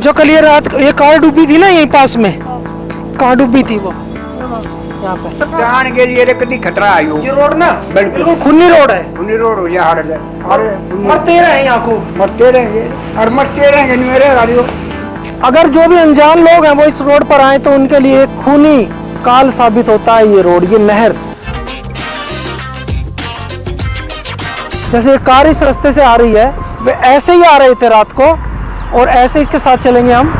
जो कल ये रात ये कार डूबी थी ना यहीं पास में, कहाँ डूबी थी वो? यहाँ पे जान के लिए कितनी खतरा आयो। ये रोड ना बिल्कुल बिल्कुल खूनी रोड है। खूनी रोड हो जाए हर अरे मरते रहे यहाँ को, मरते रहेंगे और मरते रहेंगे नहीं मेरे गाड़ियों। अगर जो भी अनजान लोग हैं वो इस रोड पर आए तो उनके लिए खूनी काल साबित होता है ये रोड, ये नहर। जैसे ये कार इस रास्ते से आ रही है, वे ऐसे ही आ रहे थे रात को और ऐसे इसके साथ चलेंगे हम,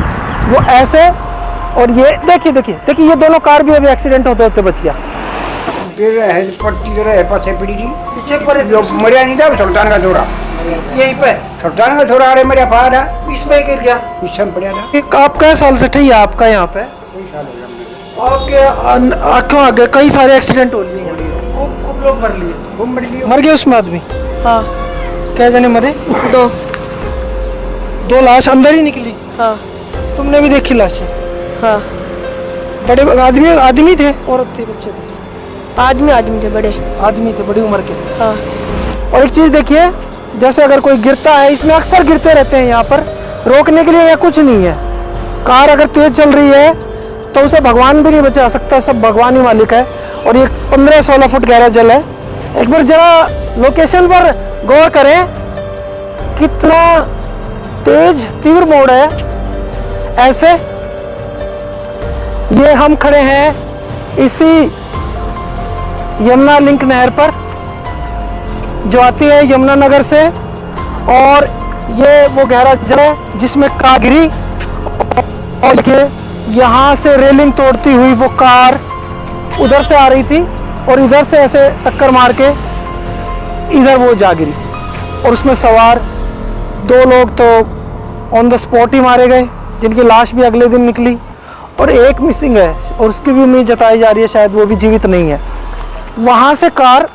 वो ऐसे। और ये देखिए देखिए देखिए ये दोनों कार भी अभी एक्सीडेंट होते होते बच गया। पट्टी रहे पासे पड़ी थी पीछे पर जो मरिया नहीं था सुल्तान का छोरा, यहीं पे सुल्तान का छोरा अरे मेरा फाड़ है इसमें गिर गया। पीछे में पड़ा था। एक आप कै साल से ठही है आपका यहाँ पे? आपके आंखों आगे कई सारे एक्सीडेंट हो लिए, खूब लोग मर लिए। वो मर गई। मर गए उसमें आदमी? हाँ क्या जने मरे? दो लाश अंदर ही निकली। हाँ तुमने भी देखी लाशें? हाँ। बड़े आदमी थे, औरत थे, बच्चे थे? आदमी थे, बड़े आदमी थे, बड़ी उम्र के। हाँ। और एक चीज देखिए, जैसे अगर कोई गिरता है, इसमें अक्सर गिरते रहते हैं यहाँ पर, रोकने के लिए या कुछ नहीं है। कार अगर तेज चल रही है तो उसे भगवान भी नहीं बचा सकता, सब भगवान ही मालिक है। और ये 15-16 फुट गहरा जल है। एक बार जरा लोकेशन पर गौर करें, कितना तेज तीव्र मोड़ है। ऐसे ये हम खड़े हैं इसी यमुना लिंक नहर पर जो आती है यमुना नगर से, और ये वो गहरा जल है जिसमें कार गिरी। और ये यहाँ से रेलिंग तोड़ती हुई वो कार उधर से आ रही थी और इधर से ऐसे टक्कर मार के इधर वो जा गिरी, और उसमें सवार 2 लोग तो ऑन द स्पॉट ही मारे गए, जिनकी लाश भी अगले दिन निकली, और एक मिसिंग है और उसकी भी उम्मीद जताई जा रही है शायद वो भी जीवित नहीं है। वहाँ से कार,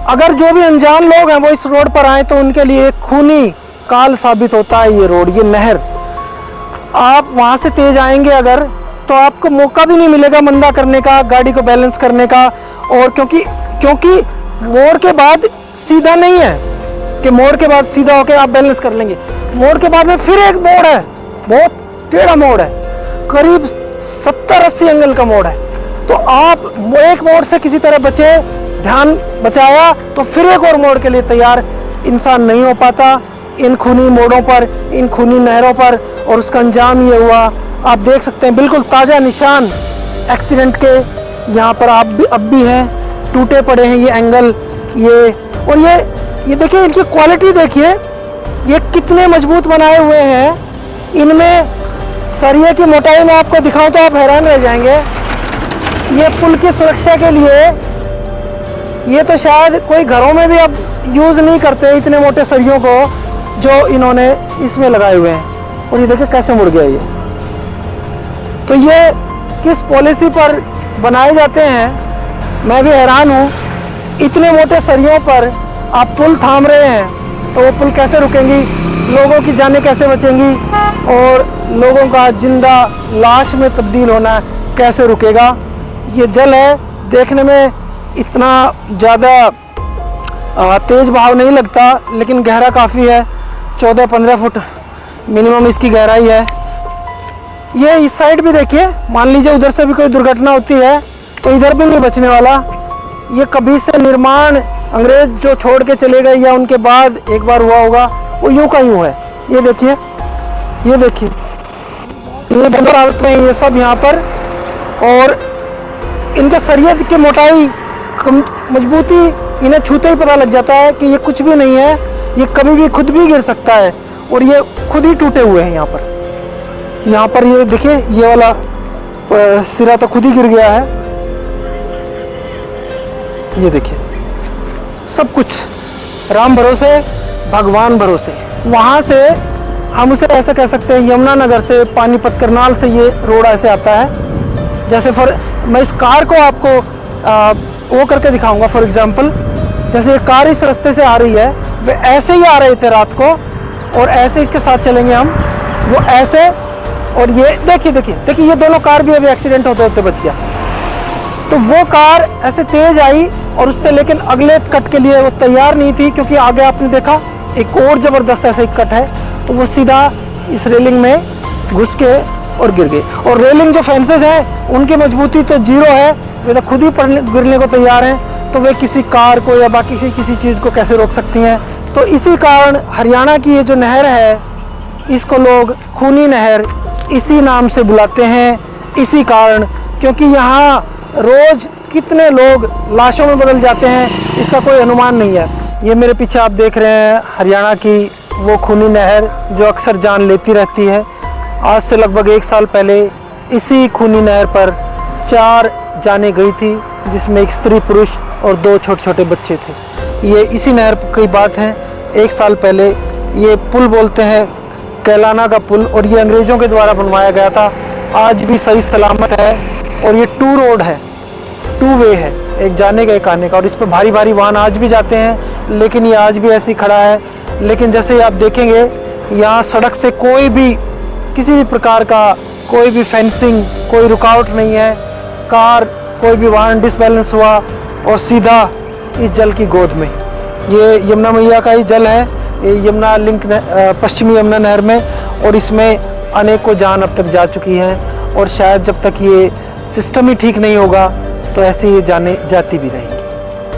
अगर जो भी अनजान लोग हैं वो इस रोड पर आए तो उनके लिए खूनी काल साबित होता है ये रोड, ये नहर। आप वहाँ से तेज आएंगे अगर, तो आपको मौका भी नहीं मिलेगा मंदा करने का, गाड़ी को बैलेंस करने का। और क्योंकि मोड़ के बाद सीधा नहीं है कि मोड़ के बाद सीधा होकर आप बैलेंस कर लेंगे। मोड़ के बाद में फिर एक मोड़ है, बहुत टेढ़ा मोड़ है, करीब 70-80 एंगल का मोड़ है। तो आप एक मोड़ से किसी तरह बचे, ध्यान बचाया, तो फिर एक और मोड़ के लिए तैयार इंसान नहीं हो पाता इन खूनी मोड़ों पर, इन खूनी नहरों पर। और उसका अंजाम ये हुआ, आप देख सकते हैं बिल्कुल ताज़ा निशान एक्सीडेंट के यहाँ पर आप भी अब भी हैं, टूटे पड़े हैं ये एंगल। ये और ये देखिए, इनकी क्वालिटी देखिए, ये कितने मजबूत बनाए हुए हैं। इनमें सरिये की मोटाई में आपको दिखाऊं तो आप हैरान रह जाएंगे। ये पुल की सुरक्षा के लिए, ये तो शायद कोई घरों में भी अब यूज़ नहीं करते इतने मोटे सरियों को जो इन्होंने इसमें लगाए हुए हैं। और ये देखिए कैसे मुड़ गया ये। तो ये किस पॉलिसी पर बनाए जाते हैं, मैं भी हैरान हूँ। इतने मोटे सरियों पर आप पुल थाम रहे हैं तो वो पुल कैसे रुकेंगी, लोगों की जानें कैसे बचेंगी, और लोगों का जिंदा लाश में तब्दील होना कैसे रुकेगा। ये जल है, देखने में इतना ज़्यादा तेज़ बहाव नहीं लगता, लेकिन गहरा काफ़ी है, 14-15 फुट मिनिमम इसकी गहराई है। ये इस साइड भी देखिए, मान लीजिए उधर से भी कोई दुर्घटना होती है तो इधर भी नहीं बचने वाला। ये कभी से निर्माण अंग्रेज जो छोड़ के चले गए या उनके बाद एक बार हुआ होगा, वो यूं का यूं है। ये देखिए, ये देखिए, ये बंदर हालत में ये सब यहाँ पर। और इनके सरिये की मोटाई, मजबूती, इन्हें छूते ही पता लग जाता है कि ये कुछ भी नहीं है, ये कभी भी खुद भी गिर सकता है। और ये खुद ही टूटे हुए हैं यहाँ पर ये देखिए, ये वाला सिरा तो खुद ही गिर गया है। ये देखिए, सब कुछ राम भरोसे, भगवान भरोसे। वहाँ से हम उसे ऐसे कह सकते हैं, यमुना नगर से, पानीपत करनाल से ये रोड ऐसे आता है। जैसे मैं इस कार को आपको वो करके दिखाऊंगा। फॉर एग्जांपल, जैसे ये कार इस रास्ते से आ रही है, वे ऐसे ही आ रहे थे रात को और ऐसे इसके साथ चलेंगे हम, वो ऐसे। और ये देखिए देखिए देखिए, ये दोनों कार भी अभी एक्सीडेंट होते होते बच गया। तो वो कार ऐसे तेज आई और उससे, लेकिन अगले कट के लिए वो तैयार नहीं थी, क्योंकि आगे आपने देखा एक और ज़बरदस्त ऐसे एक कट है, तो वो सीधा इस रेलिंग में घुस के और गिर गए। और रेलिंग जो फेंसेस हैं उनकी मजबूती तो जीरो है, वे तो खुद ही गिरने को तैयार हैं, तो वे किसी कार को या बाकी किसी चीज़ को कैसे रोक सकती हैं। तो इसी कारण हरियाणा की ये जो नहर है इसको लोग खूनी नहर इसी नाम से बुलाते हैं, इसी कारण, क्योंकि यहाँ रोज़ कितने लोग लाशों में बदल जाते हैं इसका कोई अनुमान नहीं है। ये मेरे पीछे आप देख रहे हैं हरियाणा की वो खूनी नहर जो अक्सर जान लेती रहती है। आज से लगभग 1 साल पहले इसी खूनी नहर पर 4 जानें गई थी, जिसमें एक स्त्री पुरुष और 2 छोटे छोटे बच्चे थे। ये इसी नहर की बात है। 1 साल पहले ये पुल बोलते हैं कैलाना का पुल, और ये अंग्रेज़ों के द्वारा बनवाया गया था। आज भी सही सलामत है और ये 2 रोड है, 2 वे है, एक जाने का एक आने का, और इस पर भारी भारी वाहन आज भी जाते हैं, लेकिन ये आज भी ऐसे ही खड़ा है। लेकिन जैसे ही आप देखेंगे यहाँ सड़क से कोई भी किसी भी प्रकार का कोई भी फेंसिंग, कोई रुकावट नहीं है। कार कोई भी वाहन डिसबैलेंस हुआ और सीधा इस जल की गोद में। ये यमुना मैया का ही जल है, ये यमुना लिंक पश्चिमी यमुना नहर में, और इसमें अनेकों जान अब तक जा चुकी हैं, और शायद जब तक ये सिस्टम ही ठीक नहीं होगा तो ऐसे ये जाने जाती भी रहेंगी।